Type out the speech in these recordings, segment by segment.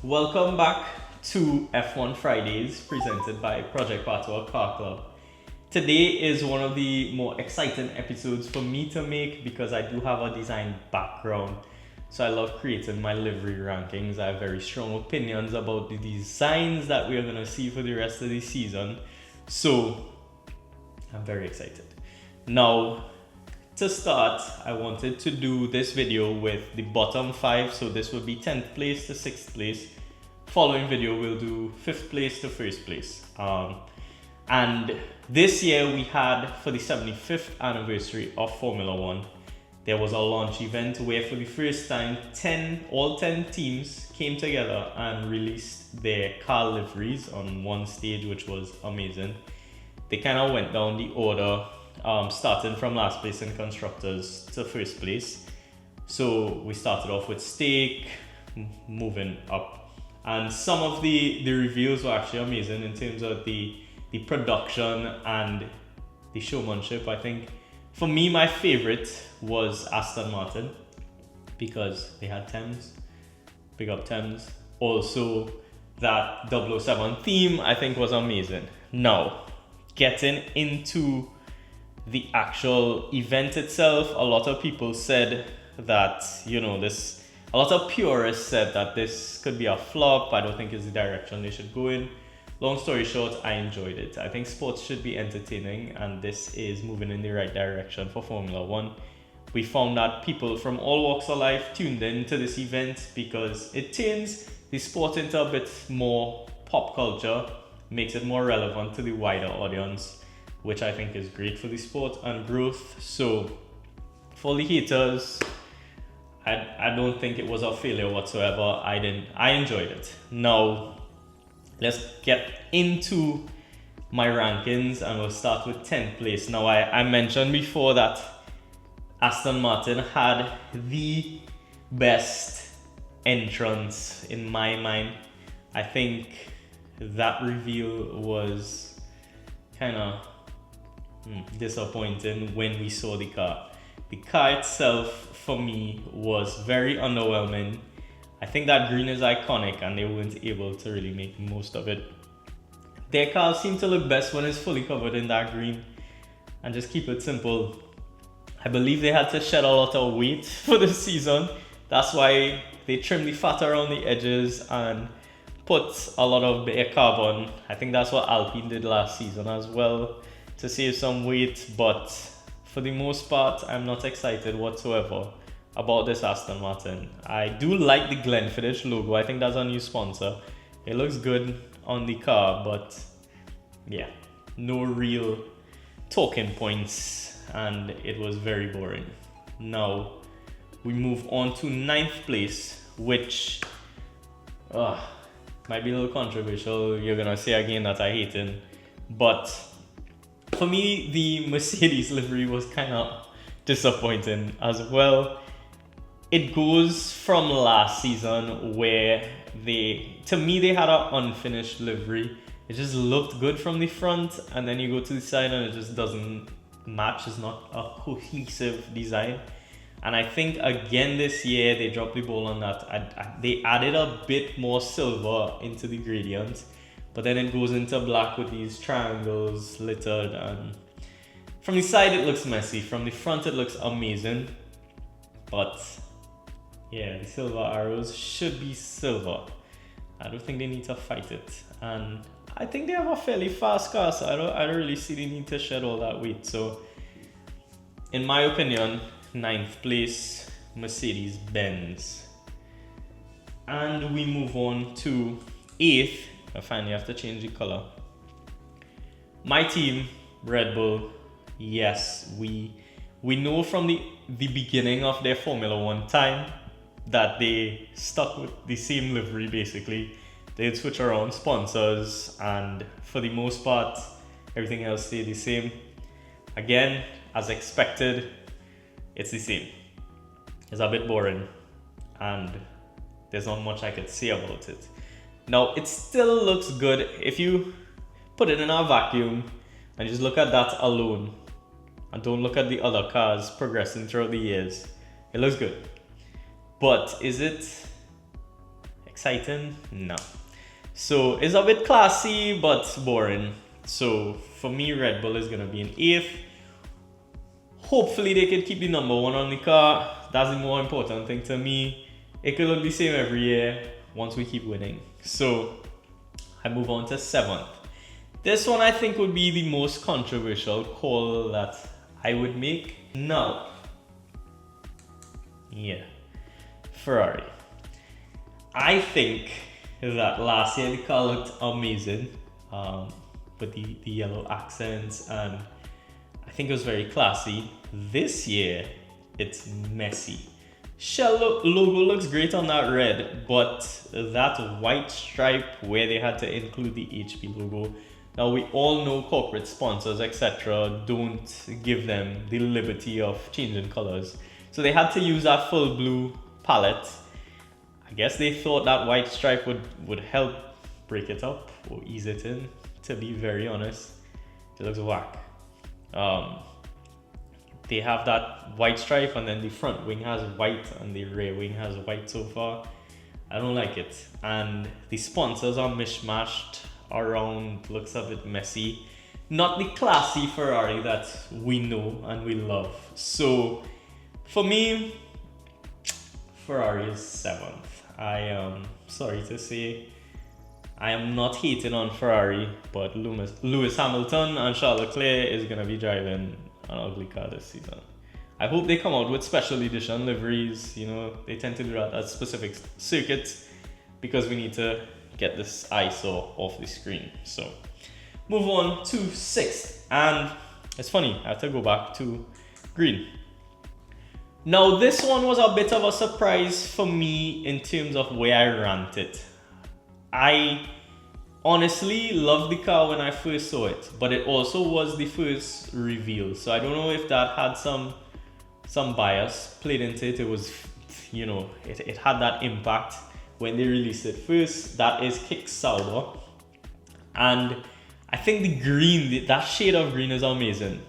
Welcome back to F1 Fridays presented by Project Patois Car Club. Today is one of the more exciting episodes for me to make because I do have a design background. So I love creating my livery rankings. I have very strong opinions about the designs that we are going to see for the rest of the season. So I'm very excited. Now, to start, I wanted to do this video with the bottom 5. So this would be 10th place to 6th place. Following video, we'll do 5th place to 1st place. And this year we had, for the 75th anniversary of Formula One, there was a launch event where for the first time, all 10 teams came together and released their car liveries on one stage, which was amazing. They kind of went down the order, starting from last place in constructors to 1st place. So we started off with steak, moving up. And some of the reveals were actually amazing in terms of the production and the showmanship. I think for me, my favorite was Aston Martin because they had Thames, big up Thames. Also, that 007 theme I think was amazing. Now, getting into the actual event itself, a lot of people said that, a lot of purists said that this could be a flop. I don't think it's the direction they should go in. Long story short, I enjoyed it. I think sports should be entertaining, and this is moving in the right direction for Formula One. We found that people from all walks of life tuned in to this event because it turns the sport into a bit more pop culture, makes it more relevant to the wider audience, which I think is great for the sport and growth. So for the haters, I don't think it was a failure whatsoever. I enjoyed it. Now, let's get into my rankings and we'll start with 10th place. Now, I mentioned before that Aston Martin had the best entrance in my mind. I think that reveal was kind of disappointing when we saw the car. The car itself, for me, was very underwhelming. I think that green is iconic and they weren't able to really make most of it. Their cars seem to look best when it's fully covered in that green. And just keep it simple. I believe they had to shed a lot of weight for this season. That's why they trimmed the fat around the edges and put a lot of bare carbon. I think that's what Alpine did last season as well, to save some weight. But for the most part, I'm not excited whatsoever about this Aston Martin. I do like the Glenfiddich logo. I think that's a new sponsor. It looks good on the car, but yeah, no real talking points, and it was very boring. Now, we move on to 9th place, which might be a little controversial. You're gonna say again that I hate it, but for me, the Mercedes livery was kind of disappointing as well. It goes from last season where they had an unfinished livery. It just looked good from the front, and then you go to the side and it just doesn't match. It's not a cohesive design. And I think again this year they dropped the ball on that. They added a bit more silver into the gradient, but then it goes into black with these triangles littered, and from the side it looks messy. From the front it looks amazing. But yeah, the silver arrows should be silver. I don't think they need to fight it. And I think they have a fairly fast car, so I don't really see the need to shed all that weight. So in my opinion, 9th place, Mercedes-Benz. And we move on to 8th. I finally have to change the color. My team, Red Bull. Yes, we know from the beginning of their Formula One time that they stuck with the same livery basically. They'd switch around sponsors, and for the most part, everything else stayed the same. Again, as expected, it's the same. It's a bit boring, and there's not much I could say about it. Now, it still looks good if you put it in a vacuum and just look at that alone and don't look at the other cars progressing throughout the years. It looks good. But is it Exciting? No. So it's a bit classy but boring. So for me, Red Bull is gonna be an 8th. Hopefully they can keep the number 1 on the car. That's the more important thing to me. It could look the same every year once we keep winning. So I move on to 7th. This one I think would be the most controversial call that I would make. Now, yeah, Ferrari. I think that last year the car looked amazing with the yellow accents, and I think it was very classy. This year, it's messy. Shell logo looks great on that red, but that white stripe where they had to include the HP logo. Now we all know corporate sponsors, etc., don't give them the liberty of changing colors. So they had to use that full blue palette. I guess they thought that white stripe would help break it up or ease it in. To be very honest, it looks whack. They have that white stripe and then the front wing has white and the rear wing has white so far. I don't like it. And the sponsors are mishmashed around, looks a bit messy. Not the classy Ferrari that we know and we love. So for me, Ferrari is 7th. I am sorry to say, I am not hating on Ferrari, but Lewis Hamilton and Charles Leclerc is going to be driving an ugly car this season. I hope they come out with special edition liveries. You know, they tend to do that at specific circuits because we need to get this eyesore off the screen. So move on to 6th, and it's funny, I have to go back to green. Now this one was a bit of a surprise for me in terms of where I ranked it. I honestly loved the car when I first saw it, but it also was the first reveal. So I don't know if that had some bias played into it. It was, you know, it had that impact when they released it first. That is Kick Sauber. And I think the green, that shade of green is amazing.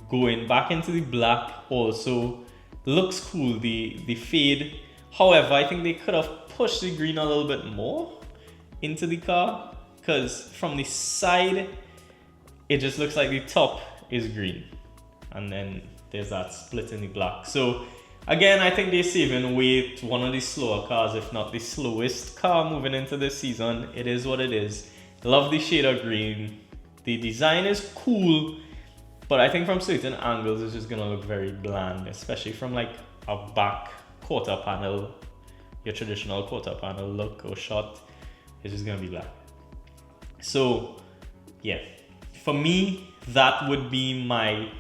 Going back into the black also looks cool, the fade. However, I think they could have pushed the green a little bit more into the car, because from the side it just looks like the top is green and then there's that split in the black. So again, I think they're saving weight. One of the slower cars, if not the slowest car moving into this season. It is what it is. Love the shade of green. The design is cool, but I think from certain angles it's just gonna look very bland, especially from like a back quarter panel, your traditional quarter panel look or shot. It's just gonna be black. So yeah, for me, that would be my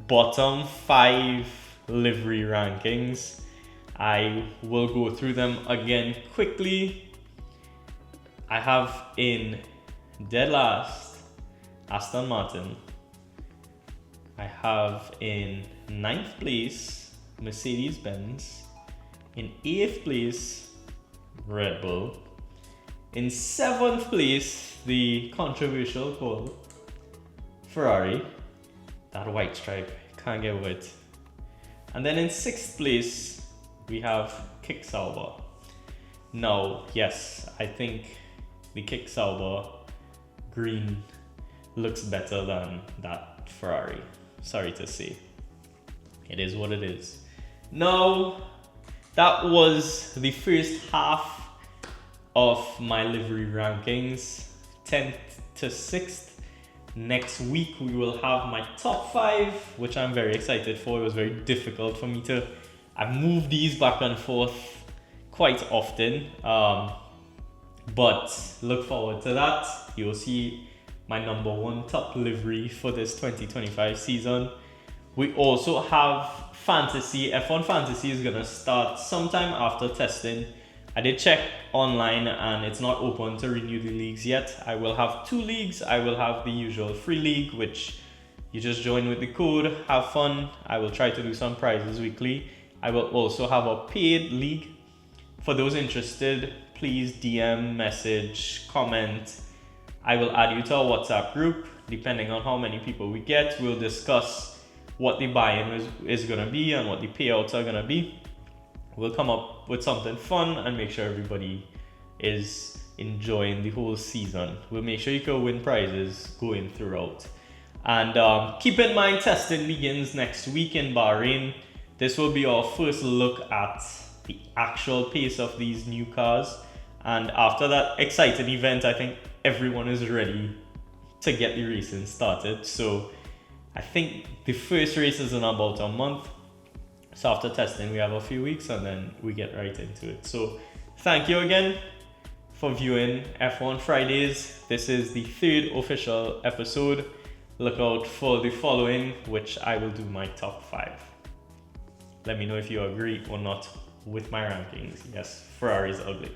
bottom 5 livery rankings. I will go through them again quickly. I have in dead last Aston Martin. I have in 9th place Mercedes-Benz. In 8th place Red Bull. In 7th place, the controversial call, Ferrari. That white stripe, can't get over it. And then in 6th place, we have Kick Sauber. Now, yes, I think the Kick Sauber green looks better than that Ferrari. Sorry to say. It is what it is. Now, that was the first half of my livery rankings, 10th to 6th. Next week we will have my top 5, which I'm very excited for. It was very difficult for me I've moved these back and forth quite often, but look forward to that. You'll see my number 1 top livery for this 2025 season. We also have fantasy. F1 fantasy is gonna start sometime after testing. I did check online and it's not open to renew the leagues yet. I will have 2 leagues. I will have the usual free league, which you just join with the code, have fun. I will try to do some prizes weekly. I will also have a paid league. For those interested, please DM, message, comment. I will add you to our WhatsApp group. Depending on how many people we get, we'll discuss what the buy-in is gonna be and what the payouts are gonna be. We'll come up with something fun and make sure everybody is enjoying the whole season. We'll make sure you can win prizes going throughout. And keep in mind, testing begins next week in Bahrain. This will be our first look at the actual pace of these new cars. And after that exciting event, I think everyone is ready to get the racing started. So I think the first race is in about a month. So after testing, we have a few weeks and then we get right into it. So thank you again for viewing F1 Fridays. This is the third official episode. Look out for the following, which I will do my top 5. Let me know if you agree or not with my rankings. Yes, Ferrari is ugly.